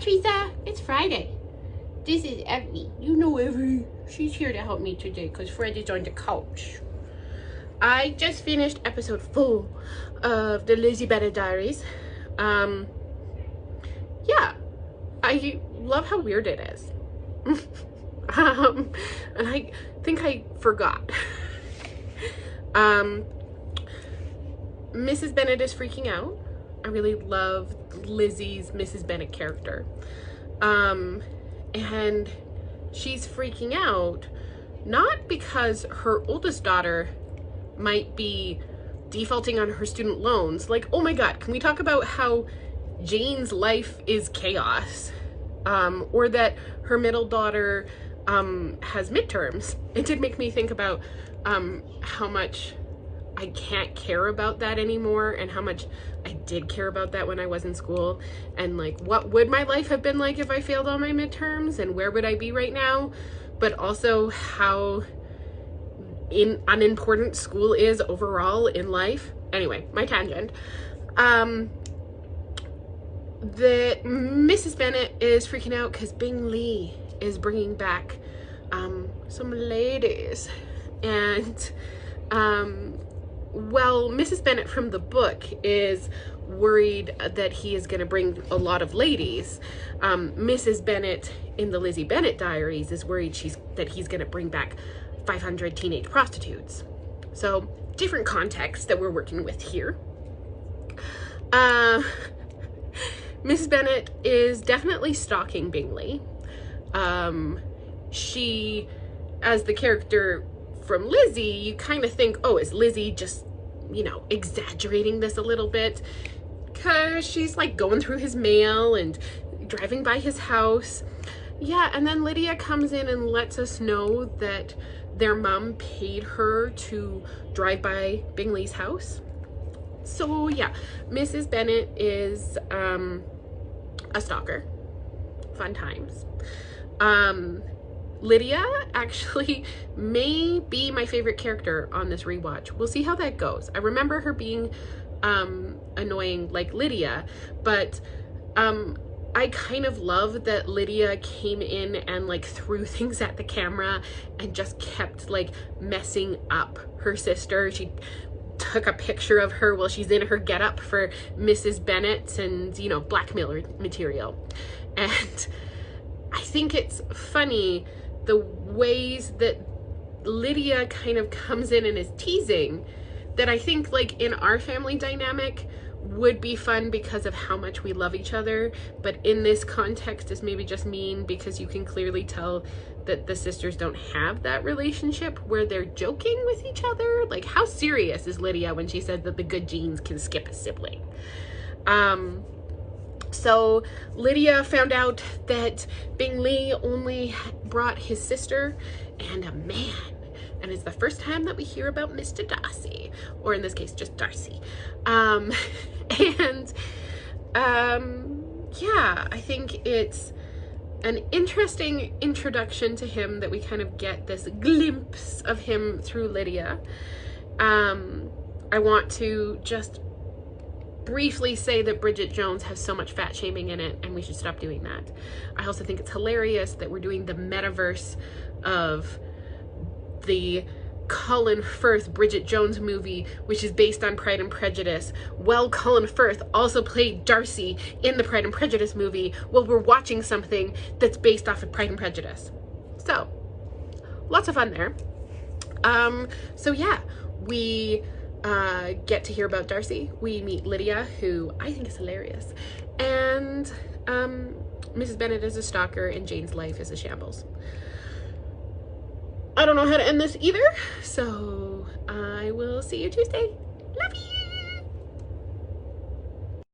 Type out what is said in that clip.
Teresa, it's Friday. This is Evie. You know Evie. She's here to help me today because Fred is on the couch. I just finished episode 4 of the Lizzie Bennet Diaries. Yeah, I love how weird it is. And I think I forgot. Mrs. Bennet is freaking out. I really love Lizzie's Mrs. Bennet character. And she's freaking out not because her oldest daughter might be defaulting on her student loans. Like, oh my God, can we talk about how Jane's life is chaos? Or that her middle daughter has midterms. It did make me think about how much I can't care about that anymore, and how much I did care about that when I was in school, and like what would my life have been like if I failed all my midterms, and where would I be right now, but also how unimportant school is overall in life. Anyway, my tangent. The Mrs. Bennet is freaking out because Bingley is bringing back some ladies, and well, Mrs. Bennet from the book is worried that he is going to bring a lot of ladies. Mrs. Bennet in the Lizzie Bennet Diaries is worried that he's going to bring back 500 teenage prostitutes. So, different context that we're working with here. Mrs. Bennet is definitely stalking Bingley. She, as the character from Lizzie, you kind of think, oh, is Lizzie just, you know, exaggerating this a little bit? Because she's like going through his mail and driving by his house. Yeah, and then Lydia comes in and lets us know that their mom paid her to drive by Bingley's house. So yeah, Mrs. Bennet is a stalker. Fun times. Lydia actually may be my favorite character on this rewatch. We'll see how that goes. I remember her being annoying like Lydia, but I kind of love that Lydia came in and like threw things at the camera and just kept like messing up her sister. She took a picture of her while she's in her getup for Mrs. Bennet and, you know, blackmailer material. And I think it's funny the ways that Lydia kind of comes in and is teasing that I think like in our family dynamic would be fun because of how much we love each other, but in this context is maybe just mean because you can clearly tell that the sisters don't have that relationship where they're joking with each other. Like, how serious is Lydia when she said that the good genes can skip a sibling? So Lydia found out that Bingley only brought his sister and a man. And it's the first time that we hear about Mr. Darcy, or in this case, just Darcy. Yeah, I think it's an interesting introduction to him that we kind of get this glimpse of him through Lydia. I want to just briefly say that Bridget Jones has so much fat shaming in it, and we should stop doing that. I also think it's hilarious that we're doing the metaverse of the Colin Firth Bridget Jones movie, which is based on Pride and Prejudice. Well, Colin Firth also played Darcy in the Pride and Prejudice movie while we're watching something that's based off of Pride and Prejudice. So, lots of fun there. So yeah, we get to hear about Darcy. We meet Lydia, who I think is hilarious. And Mrs. Bennet is a stalker and Jane's life is a shambles. I don't know how to end this either, so I will see you Tuesday. Love you!